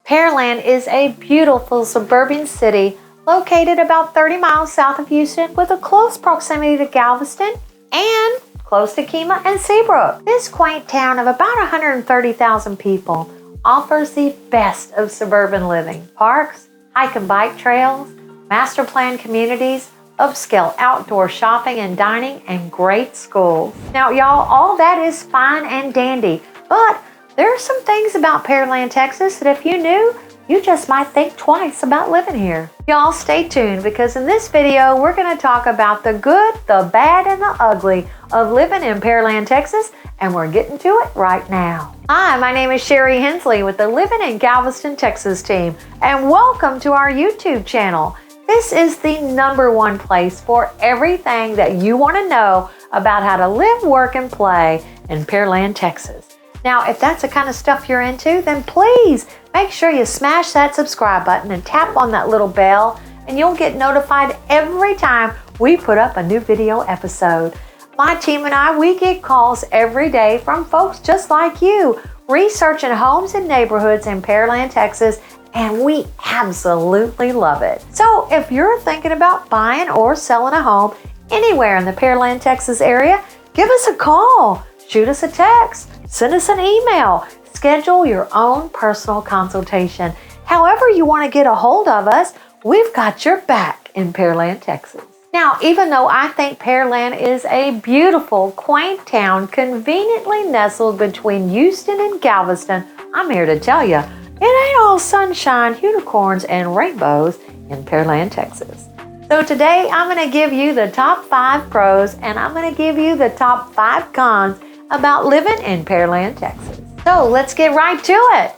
Pearland is a beautiful suburban city located about 30 miles south of Houston with a close proximity to Galveston and close to Kemah and Seabrook. This quaint town of about 130,000 people offers the best of suburban living. Parks, hike and bike trails, master plan communities, upscale outdoor shopping and dining, and great schools. Now, y'all, all that is fine and dandy, but there are some things about Pearland, Texas that if you knew, you just might think twice about living here. Y'all stay tuned because in this video, we're going to talk about the good, the bad, and the ugly of living in Pearland, Texas, and we're getting to it right now. Hi, my name is Sherry Hensley with the Living in Galveston, Texas team, and welcome to our YouTube channel. This is the #1 place for everything that you want to know about how to live, work, and play in Pearland, Texas. Now, if that's the kind of stuff you're into, then please make sure you smash that subscribe button and tap on that little bell, and you'll get notified every time we put up a new video episode. My team and I, we get calls every day from folks just like you, researching homes and neighborhoods in Pearland, Texas, and we absolutely love it. So if you're thinking about buying or selling a home anywhere in the Pearland, Texas area, give us a call, shoot us a text, send us an email, schedule your own personal consultation. However you want to get a hold of us, we've got your back in Pearland, Texas. Now, even though I think Pearland is a beautiful, quaint town conveniently nestled between Houston and Galveston, I'm here to tell you, it ain't all sunshine, unicorns, and rainbows in Pearland, Texas. So today, I'm going to give you the top 5 pros and I'm going to give you the top 5 cons about living in Pearland, Texas. So let's get right to it.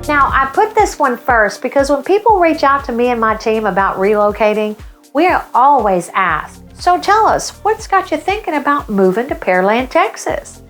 Now, I put this one first because when people reach out to me and my team about relocating, we are always asked, so tell us, what's got you thinking about moving to Pearland, Texas?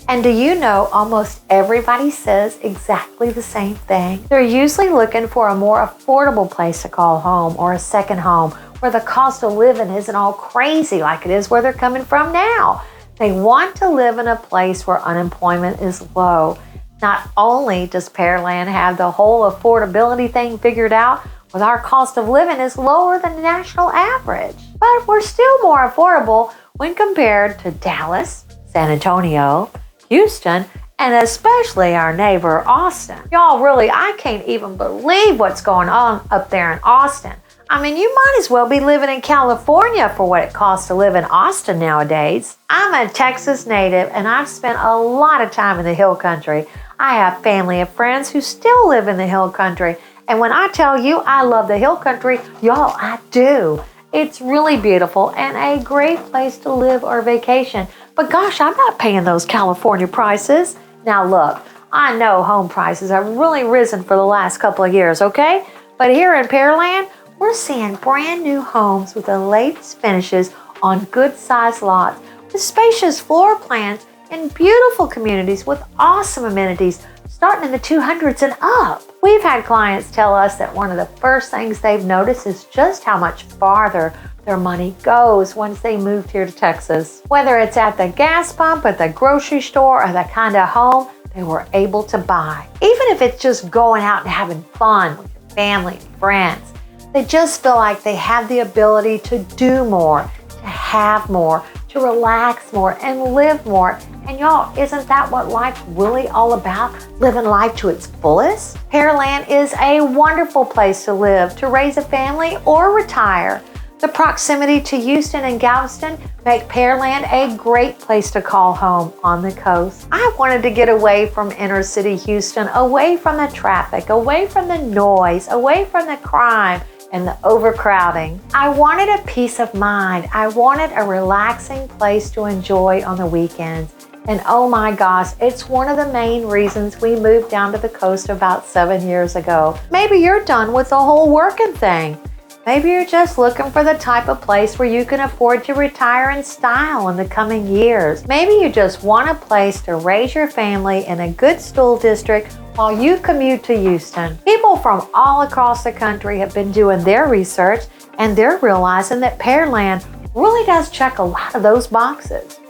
And do you know almost everybody says exactly the same thing? They're usually looking for a more affordable place to call home or a second home where the cost of living isn't all crazy like it is where they're coming from now. They want to live in a place where unemployment is low. Not only does Pearland have the whole affordability thing figured out, with our cost of living is lower than the national average, but we're still more affordable when compared to Dallas, San Antonio, Houston, and especially our neighbor, Austin. Y'all, really, I can't even believe what's going on up there in Austin. I mean, you might as well be living in California for what it costs to live in Austin nowadays. I'm a Texas native, and I've spent a lot of time in the Hill Country. I have family and friends who still live in the Hill Country, and when I tell you I love the Hill Country, y'all, I do. It's really beautiful and a great place to live or vacation. But gosh, I'm not paying those California prices. Now look, I know home prices have really risen for the last couple of years, okay? But here in Pearland, we're seeing brand new homes with the latest finishes on good-sized lots with spacious floor plans and beautiful communities with awesome amenities starting in the 200s and up. We've had clients tell us that one of the first things they've noticed is just how much farther their money goes once they moved here to Texas. Whether it's at the gas pump, at the grocery store, or the kind of home they were able to buy. Even if it's just going out and having fun with your family and friends, they just feel like they have the ability to do more, to have more, to relax more, and live more. And y'all, isn't that what life's really all about? Living life to its fullest? Pearland is a wonderful place to live, to raise a family, or retire. The proximity to Houston and Galveston make Pearland a great place to call home on the coast. I wanted to get away from inner city Houston, away from the traffic, away from the noise, away from the crime and the overcrowding. I wanted a peace of mind. I wanted a relaxing place to enjoy on the weekends. And oh my gosh, it's one of the main reasons we moved down to the coast about 7 years ago. Maybe you're done with the whole working thing. Maybe you're just looking for the type of place where you can afford to retire in style in the coming years. Maybe you just want a place to raise your family in a good school district While you commute to Houston, people from all across the country have been doing their research, and they're realizing that Pearland really does check a lot of those boxes.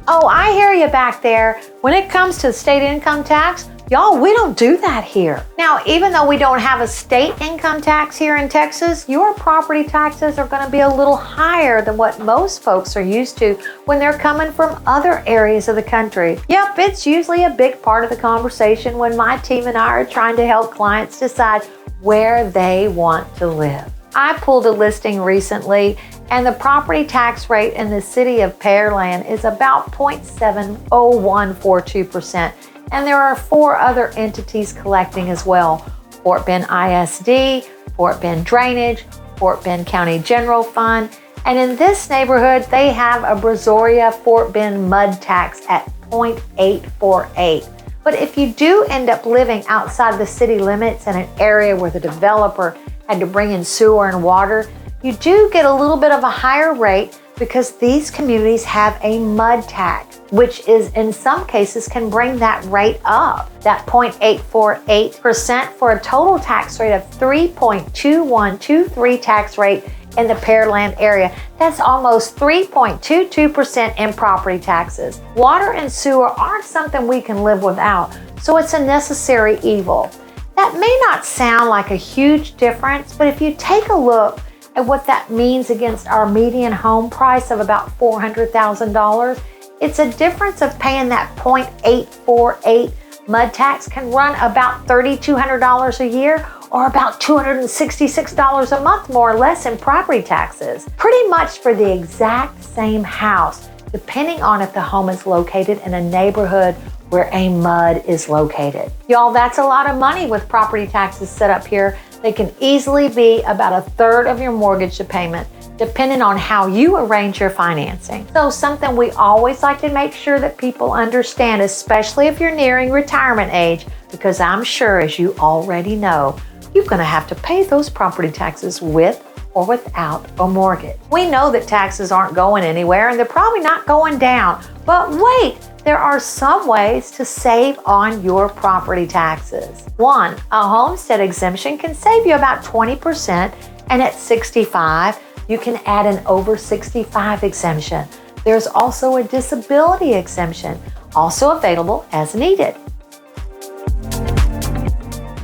Oh, I hear you back there. When it comes to state income tax, y'all, we don't do that here. Now, even though we don't have a state income tax here in Texas, your property taxes are going to be a little higher than what most folks are used to when they're coming from other areas of the country. Yep, it's usually a big part of the conversation when my team and I are trying to help clients decide where they want to live. I pulled a listing recently, and the property tax rate in the city of Pearland is about 0.70142%. And there are 4 other entities collecting as well: Fort Bend ISD, Fort Bend Drainage, Fort Bend County General Fund, and in this neighborhood, they have a Brazoria Fort Bend mud tax at 0.848. But if you do end up living outside the city limits in an area where the developer had to bring in sewer and water, you do get a little bit of a higher rate because these communities have a mud tax, which is in some cases can bring that rate up, that 0.848% for a total tax rate of 3.2123 tax rate in the Pearland area. That's almost 3.22% in property taxes. Water and sewer aren't something we can live without, so it's a necessary evil. That may not sound like a huge difference, but if you take a look at what that means against our median home price of about $400,000, it's a difference of paying that 0.848 mud tax can run about $3,200 a year, or about $266 a month more or less in property taxes. Pretty much for the exact same house, depending on if the home is located in a neighborhood where a mud is located. Y'all, that's a lot of money with property taxes set up here. They can easily be about 1/3 of your mortgage payment, depending on how you arrange your financing. So something we always like to make sure that people understand, especially if you're nearing retirement age, because I'm sure, as you already know, you're gonna have to pay those property taxes with or without a mortgage. We know that taxes aren't going anywhere, and they're probably not going down, but wait, there are some ways to save on your property taxes. 1, a homestead exemption can save you about 20%, and at 65, you can add an over 65 exemption. There's also a disability exemption, also available as needed.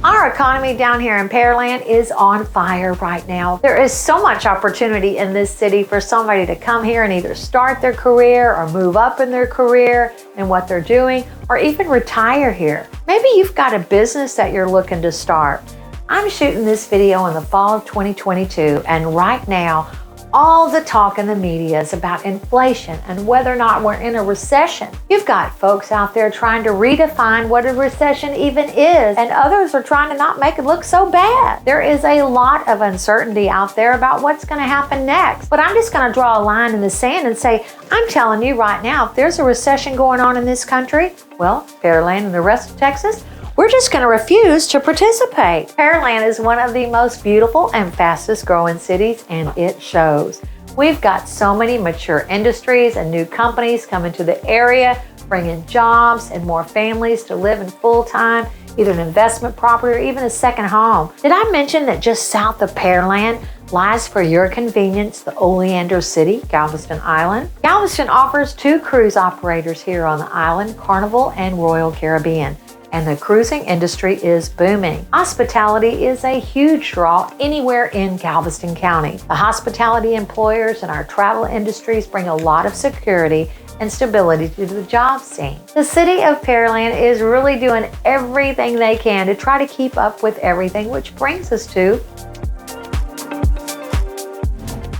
Our economy down here in Pearland is on fire right now. There is so much opportunity in this city for somebody to come here and either start their career or move up in their career and what they're doing, or even retire here. Maybe you've got a business that you're looking to start. I'm shooting this video in the fall of 2022, and right now, all the talk in the media is about inflation and whether or not we're in a recession. You've got folks out there trying to redefine what a recession even is, and others are trying to not make it look so bad. There is a lot of uncertainty out there about what's going to happen next. But I'm just going to draw a line in the sand and say, I'm telling you right now, if there's a recession going on in this country, well, Pearland and the rest of Texas, we're just going to refuse to participate. Pearland is one of the most beautiful and fastest growing cities, and it shows. We've got so many mature industries and new companies coming to the area, bringing jobs and more families to live in full-time, either an investment property or even a second home. Did I mention that just south of Pearland lies, for your convenience, the Oleander City, Galveston Island? Galveston offers 2 cruise operators here on the island, Carnival and Royal Caribbean. And the cruising industry is booming. Hospitality is a huge draw anywhere in Galveston County. The hospitality employers and our travel industries bring a lot of security and stability to the job scene. The city of Pearland is really doing everything they can to try to keep up with everything, which brings us to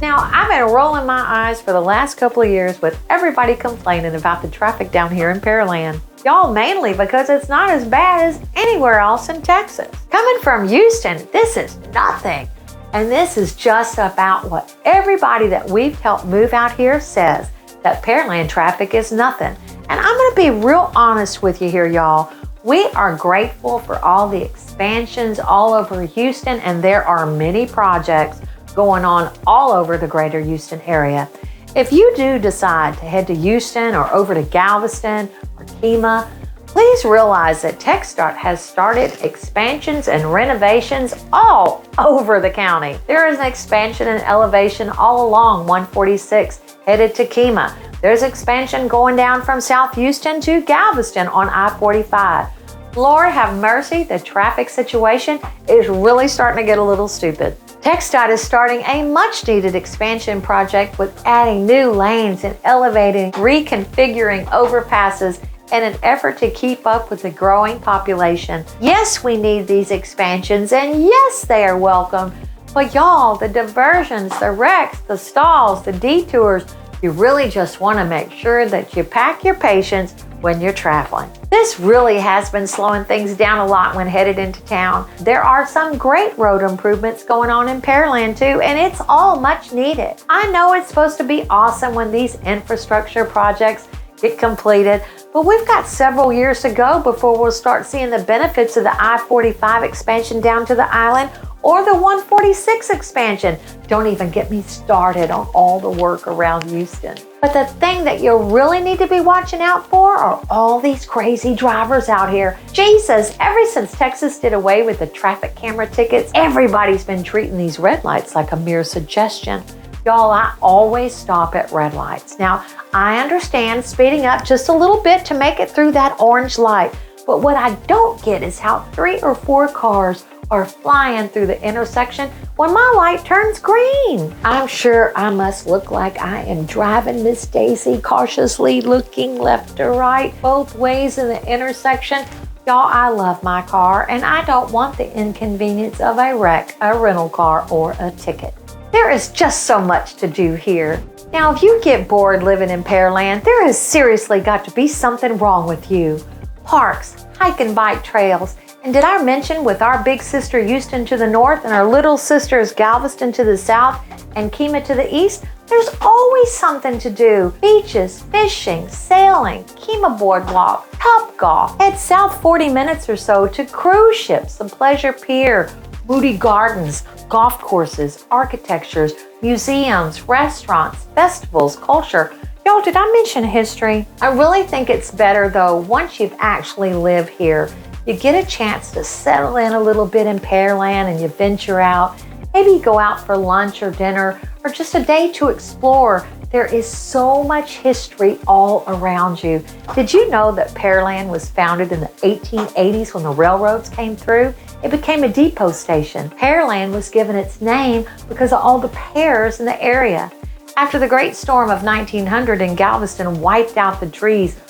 now, I've been rolling my eyes for the last couple of years with everybody complaining about the traffic down here in Pearland. Y'all, mainly because it's not as bad as anywhere else in Texas. Coming from Houston, this is nothing. And this is just about what everybody that we've helped move out here says, that Pearland traffic is nothing. And I'm gonna be real honest with you here, y'all. We are grateful for all the expansions all over Houston, and there are many projects going on all over the greater Houston area. If you do decide to head to Houston or over to Galveston or Kemah, Please realize that TxDOT has started expansions and renovations all over the county. There is an expansion and elevation all along 146 headed to Kemah. There's expansion going down from South Houston to Galveston on I-45. Lord have mercy, the traffic situation is really starting to get a little stupid. TxDOT is starting a much-needed expansion project with adding new lanes and elevating, reconfiguring overpasses in an effort to keep up with the growing population. Yes, we need these expansions, and yes, they are welcome. But y'all, the diversions, the wrecks, the stalls, the detours, you really just want to make sure that you pack your patience when you're traveling. This really has been slowing things down a lot when headed into town. There are some great road improvements going on in Pearland too, and it's all much needed. I know it's supposed to be awesome when these infrastructure projects get completed, but we've got several years to go before we'll start seeing the benefits of the I-45 expansion down to the island or the 146 expansion. Don't even get me started on all the work around Houston. But the thing that you really need to be watching out for are all these crazy drivers out here. Jesus, ever since Texas did away with the traffic camera tickets, everybody's been treating these red lights like a mere suggestion. Y'all, I always stop at red lights. Now, I understand speeding up just a little bit to make it through that orange light, but what I don't get is how 3 or 4 cars are flying through the intersection when my light turns green. I'm sure I must look like I am driving Miss Daisy, cautiously looking left to right, both ways in the intersection. Y'all, I love my car, and I don't want the inconvenience of a wreck, a rental car, or a ticket. There is just so much to do here. Now, if you get bored living in Pearland, there has seriously got to be something wrong with you. Parks, hike and bike trails, and did I mention with our big sister Houston to the north and our little sisters Galveston to the south and Kemah to the east, there's always something to do. Beaches, fishing, sailing, Kemah boardwalk, Topgolf. Head south 40 minutes or so to cruise ships, the Pleasure Pier, Moody Gardens, golf courses, architectures, museums, restaurants, festivals, culture. Y'all, did I mention history? I really think it's better though once you've actually lived here. You get a chance to settle in a little bit in Pearland and you venture out. Maybe go out for lunch or dinner or just a day to explore. There is so much history all around you. Did you know that Pearland was founded in the 1880s when the railroads came through? It became a depot station. Pearland was given its name because of all the pears in the area. After the great storm of 1900 in Galveston wiped out the trees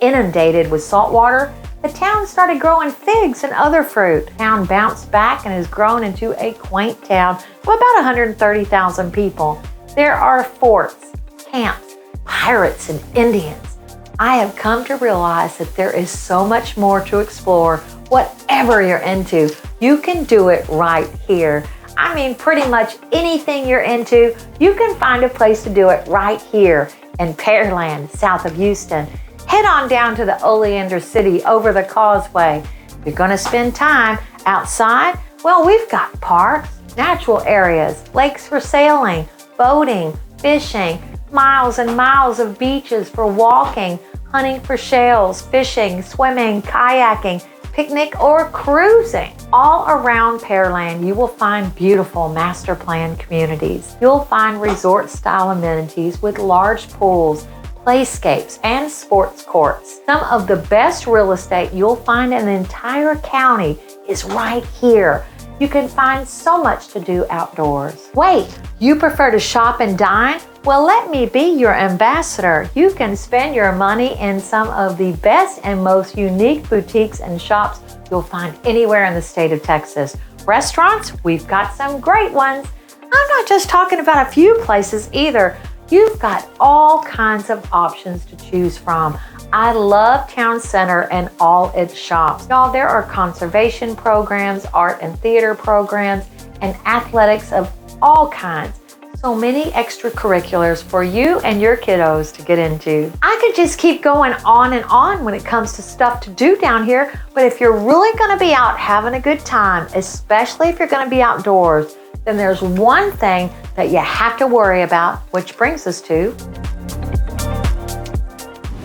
inundated with salt water, the town started growing figs and other fruit. The town bounced back and has grown into a quaint town of about 130,000 people. There are forts, camps, pirates, and Indians. I have come to realize that there is so much more to explore. Whatever you're into, you can do it right here. I mean, pretty much anything you're into, you can find a place to do it right here in Pearland, south of Houston. Head on down to the Oleander City over the causeway. If you're going to spend time outside, well, we've got parks, natural areas, lakes for sailing, boating, fishing, miles and miles of beaches for walking, hunting for shells, fishing, swimming, kayaking, picnic, or cruising. All around Pearland, you will find beautiful master plan communities. You'll find resort-style amenities with large pools, playscapes, and sports courts. Some of the best real estate you'll find in the entire county is right here. You can find so much to do outdoors. Wait, you prefer to shop and dine? Well, let me be your ambassador. You can spend your money in some of the best and most unique boutiques and shops you'll find anywhere in the state of Texas. Restaurants, we've got some great ones. I'm not just talking about a few places either. You've got all kinds of options to choose from. I love Town Center and all its shops. Y'all, there are conservation programs, art and theater programs, and athletics of all kinds. So many extracurriculars for you and your kiddos to get into. I could just keep going on and on when it comes to stuff to do down here, but if you're really gonna be out having a good time, especially if you're gonna be outdoors, then there's one thing that you have to worry about, which brings us to...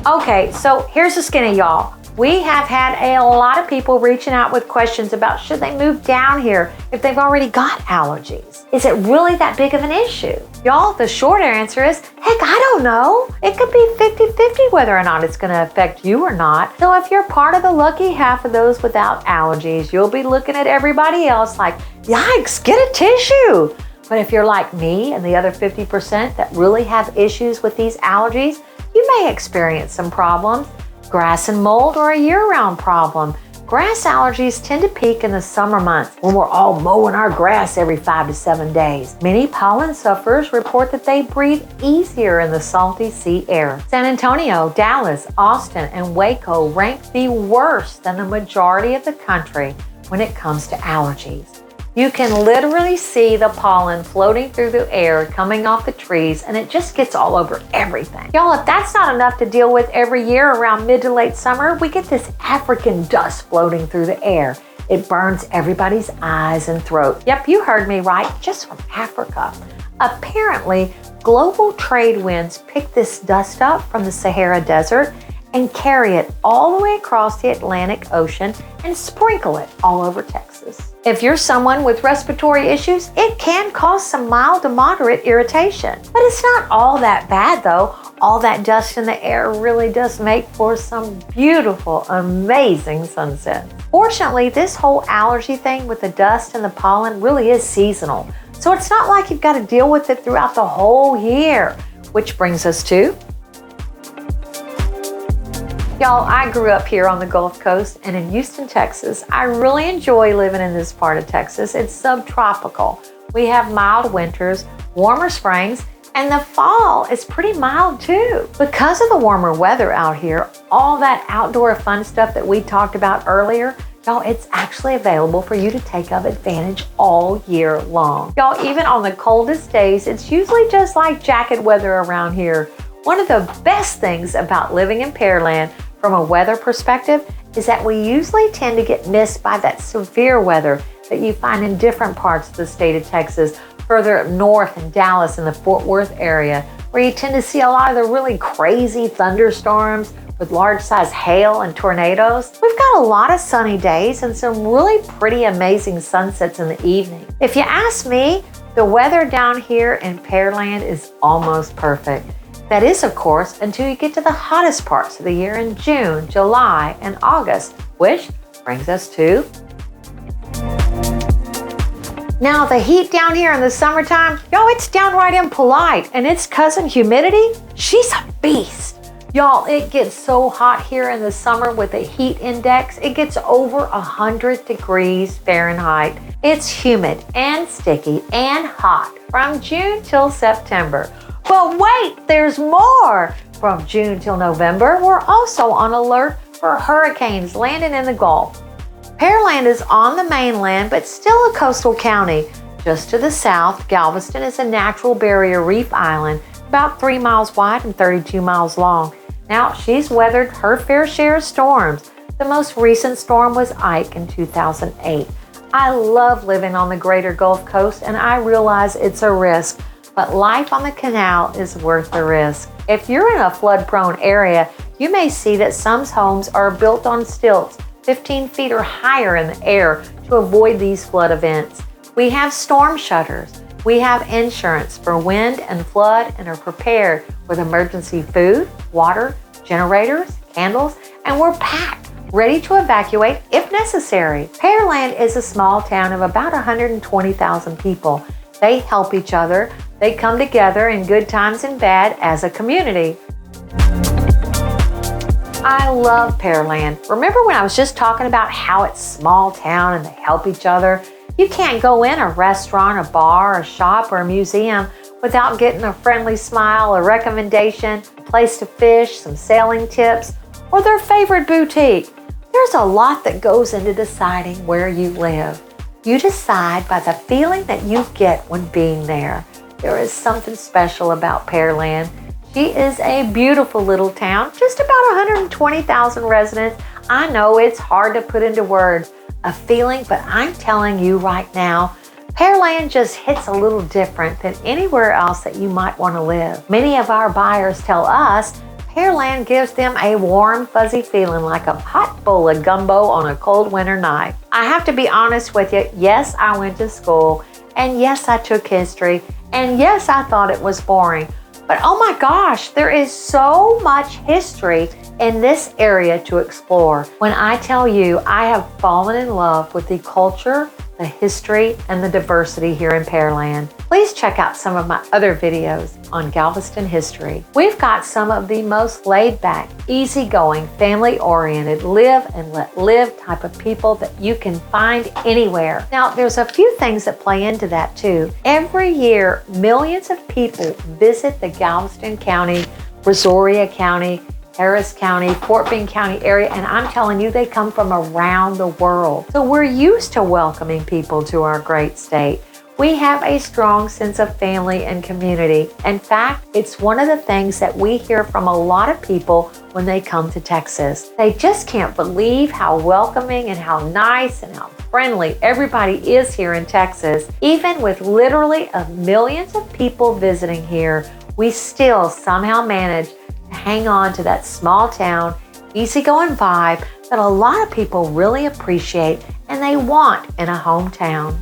Okay, so here's the skinny, y'all. We have had a lot of people reaching out with questions about should they move down here if they've already got allergies. Is it really that big of an issue? Y'all, the short answer is, heck, I don't know. It could be 50-50 whether or not it's going to affect you or not. So if you're part of the lucky half of those without allergies, you'll be looking at everybody else like, yikes, get a tissue. But if you're like me and the other 50% that really have issues with these allergies, you may experience some problems. Grass and mold are a year-round problem. Grass allergies tend to peak in the summer months when we're all mowing our grass every 5 to 7 days. Many pollen sufferers report that they breathe easier in the salty sea air. San Antonio, Dallas, Austin, and Waco rank the worst than the majority of the country when it comes to allergies. You can literally see the pollen floating through the air coming off the trees, and it just gets all over everything. Y'all, if that's not enough to deal with every year around mid to late summer, we get this African dust floating through the air. It burns everybody's eyes and throat. Yep, you heard me right, just from Africa. Apparently, global trade winds pick this dust up from the Sahara Desert and carry it all the way across the Atlantic Ocean and sprinkle it all over Texas. If you're someone with respiratory issues, it can cause some mild to moderate irritation. But it's not all that bad though. All that dust in the air really does make for some beautiful, amazing sunsets. Fortunately, this whole allergy thing with the dust and the pollen really is seasonal. So it's not like you've got to deal with it throughout the whole year. Which brings us to y'all, I grew up here on the Gulf Coast and in Houston, Texas. I really enjoy living in this part of Texas. It's subtropical. We have mild winters, warmer springs, and the fall is pretty mild too. Because of the warmer weather out here, all that outdoor fun stuff that we talked about earlier, y'all, it's actually available for you to take advantage all year long. Y'all, even on the coldest days, it's usually just like jacket weather around here. One of the best things about living in Pearland from a weather perspective is that we usually tend to get missed by that severe weather that you find in different parts of the state of Texas, further up north in Dallas and the Fort Worth area, where you tend to see a lot of the really crazy thunderstorms with large-sized hail and tornadoes. We've got a lot of sunny days and some really pretty amazing sunsets in the evening. If you ask me, the weather down here in Pearland is almost perfect. That is, of course, until you get to the hottest parts of the year in June, July, and August, which brings us to now the heat down here in the summertime. Y'all, it's downright impolite, and its cousin humidity, she's a beast. Y'all, it gets so hot here in the summer with a heat index. It gets over 100 degrees Fahrenheit. It's humid and sticky and hot from June till September. But wait, there's more! From June till November, we're also on alert for hurricanes landing in the Gulf. Pearland is on the mainland, but still a coastal county. Just to the south, Galveston is a natural barrier reef island, about 3 miles wide and 32 miles long. Now, she's weathered her fair share of storms. The most recent storm was Ike in 2008. I love living on the greater Gulf Coast, and I realize it's a risk. But life on the canal is worth the risk. If you're in a flood-prone area, you may see that some homes are built on stilts 15 feet or higher in the air to avoid these flood events. We have storm shutters. We have insurance for wind and flood and are prepared with emergency food, water, generators, candles, and we're packed, ready to evacuate if necessary. Pearland is a small town of about 120,000 people. They help each other. They come together in good times and bad as a community. I love Pearland. Remember when I was just talking about how it's a small town and they help each other? You can't go in a restaurant, a bar, a shop, or a museum without getting a friendly smile, a recommendation, a place to fish, some sailing tips, or their favorite boutique. There's a lot that goes into deciding where you live. You decide by the feeling that you get when being there. There is something special about Pearland. She is a beautiful little town, just about 120,000 residents. I know it's hard to put into words, a feeling, but I'm telling you right now, Pearland just hits a little different than anywhere else that you might want to live. Many of our buyers tell us Pearland gives them a warm, fuzzy feeling like a hot bowl of gumbo on a cold winter night. I have to be honest with you, yes, I went to school, and yes, I took history, and yes, I thought it was boring. But oh my gosh, there is so much history in this area to explore. When I tell you, I have fallen in love with the culture, the history, and the diversity here in Pearland. Please check out some of my other videos on Galveston history. We've got some of the most laid-back, easygoing, family-oriented, live and let live type of people that you can find anywhere. Now, there's a few things that play into that too. Every year, millions of people visit the Galveston County, Brazoria County, Harris County, Fort Bend County area, and I'm telling you, they come from around the world. So we're used to welcoming people to our great state. We have a strong sense of family and community. In fact, it's one of the things that we hear from a lot of people when they come to Texas. They just can't believe how welcoming and how nice and how friendly everybody is here in Texas. Even with literally millions of people visiting here, we still somehow manage to hang on to that small town, easygoing vibe that a lot of people really appreciate and they want in a hometown.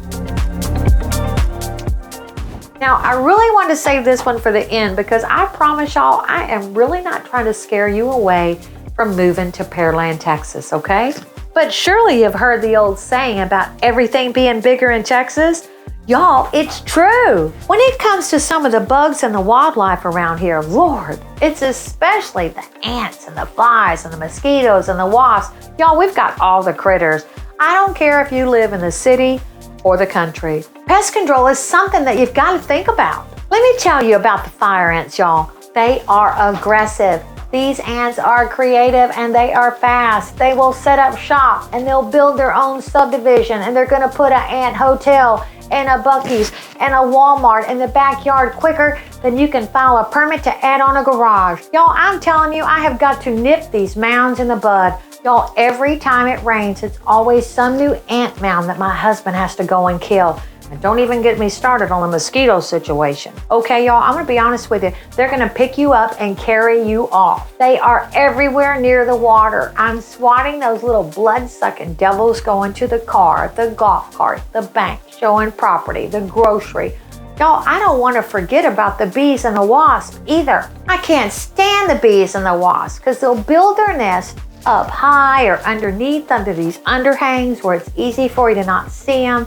Now, I really want to save this one for the end because I promise y'all, I am really not trying to scare you away from moving to Pearland, Texas, okay? But surely you've heard the old saying about everything being bigger in Texas. Y'all, it's true. When it comes to some of the bugs and the wildlife around here, Lord, it's especially the ants and the flies and the mosquitoes and the wasps. Y'all, we've got all the critters. I don't care if you live in the city or the country. Pest control is something that you've got to think about. Let me tell you about the fire ants, y'all. They are aggressive. These ants are creative and they are fast. They will set up shop and they'll build their own subdivision and they're gonna put an ant hotel and a Buc-ee's and a Walmart in the backyard quicker than you can file a permit to add on a garage. Y'all, I'm telling you, I have got to nip these mounds in the bud. Y'all, every time it rains, it's always some new ant mound that my husband has to go and kill. And don't even get me started on the mosquito situation. Okay, y'all, I'm gonna be honest with you. They're gonna pick you up and carry you off. They are everywhere near the water. I'm swatting those little blood-sucking devils going to the car, the golf cart, the bank, showing property, the grocery. Y'all, I don't want to forget about the bees and the wasps either. I can't stand the bees and the wasps because they'll build their nest up high or underneath under these underhangs where it's easy for you to not see them.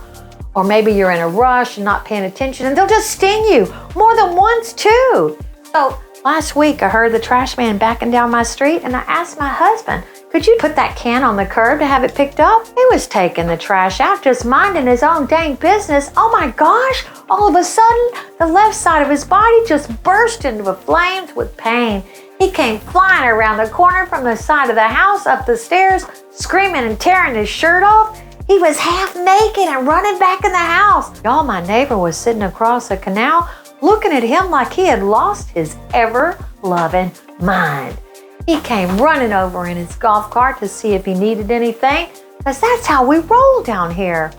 Or maybe you're in a rush and not paying attention and they'll just sting you more than once too. So last week I heard the trash man backing down my street and I asked my husband, could you put that can on the curb to have it picked up? He was taking the trash out, just minding his own dang business. Oh my gosh, all of a sudden the left side of his body just burst into flames with pain. He came flying around the corner from the side of the house up the stairs, screaming and tearing his shirt off. He was half naked and running back in the house. Y'all, my neighbor was sitting across the canal looking at him like he had lost his ever-loving mind. He came running over in his golf cart to see if he needed anything, because that's how we roll down here.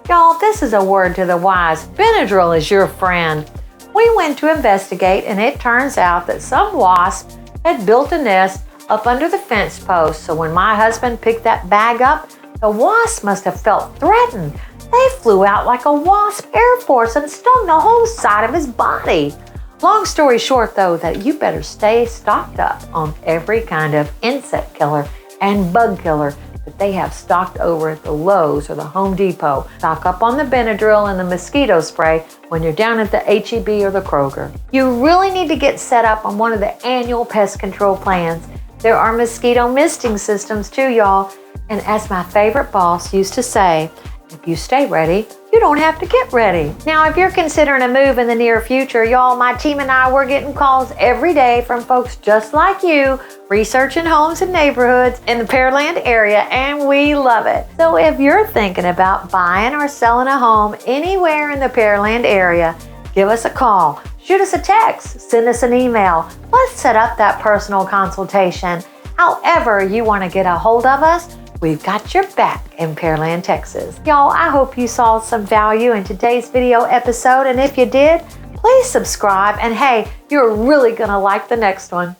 Y'all, this is a word to the wise. Benadryl is your friend. We went to investigate, and it turns out that some wasp had built a nest up under the fence post. So when my husband picked that bag up, the wasp must have felt threatened. They flew out like a wasp air force and stung the whole side of his body. Long story short, though, that you better stay stocked up on every kind of insect killer and bug killer that they have stocked over at the Lowe's or the Home Depot. Stock up on the Benadryl and the mosquito spray when you're down at the H-E-B or the Kroger. You really need to get set up on one of the annual pest control plans. There are mosquito misting systems too, y'all. And as my favorite boss used to say, if you stay ready, you don't have to get ready. Now, if you're considering a move in the near future, y'all, my team and I, we're getting calls every day from folks just like you, researching homes and neighborhoods in the Pearland area, and we love it. So if you're thinking about buying or selling a home anywhere in the Pearland area, give us a call, shoot us a text, send us an email. Let's set up that personal consultation. However you want to get a hold of us, we've got your back in Pearland, Texas. Y'all, I hope you saw some value in today's video episode, and if you did, please subscribe, and hey, you're really gonna like the next one.